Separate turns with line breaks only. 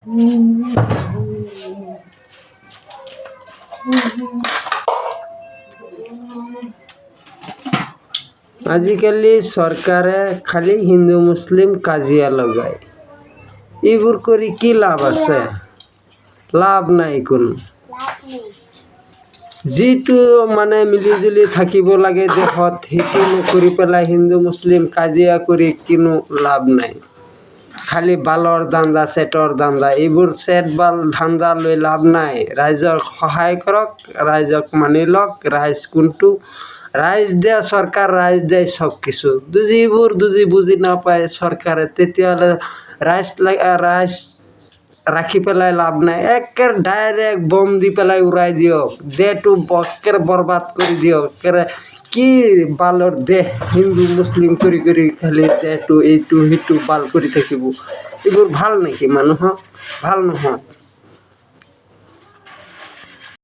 আজিকালি চৰকাৰে খালি হিন্দু মুছলিম কাজিয়া লগায়। এইবোৰ কৰি কি লাভ আছে? লাভ নাই কোনো। যিটো মানে মিলিজুলি থাকিব লাগে দেশত, সেইটো নকৰি পেলাই হিন্দু মুছলিম কাজিয়া কৰি কিনো লাভ নাই। খালি বালৰ ধান্দা, চেটৰ ধান্দা, এইবোৰ চেট বাল ধান্দা লৈ লাভ নাই। ৰাইজক সহায় কৰক, ৰাইজক মানি লওক। ৰাইজ কোনটো? ৰাইজ দিয়া চৰকাৰ, ৰাইজ দিয়ে চব কিছু। যিবোৰ বুজি নাপায় চৰকাৰে, তেতিয়াহ'লে ৰাইজ ৰাখি পেলাই লাভ নাই। একে ডাইৰেক্ট বম দি পেলাই উৰাই দিয়ক, দেহটো একে বৰবাদ কৰি দিয়ক। কি বালৰ দেহ হিন্দু মুছলিম কৰি খালি দেহটো এইটো সেইটো বাল কৰি থাকিব। এইবোৰ ভাল নেকি মানুহক? ভাল নহয়।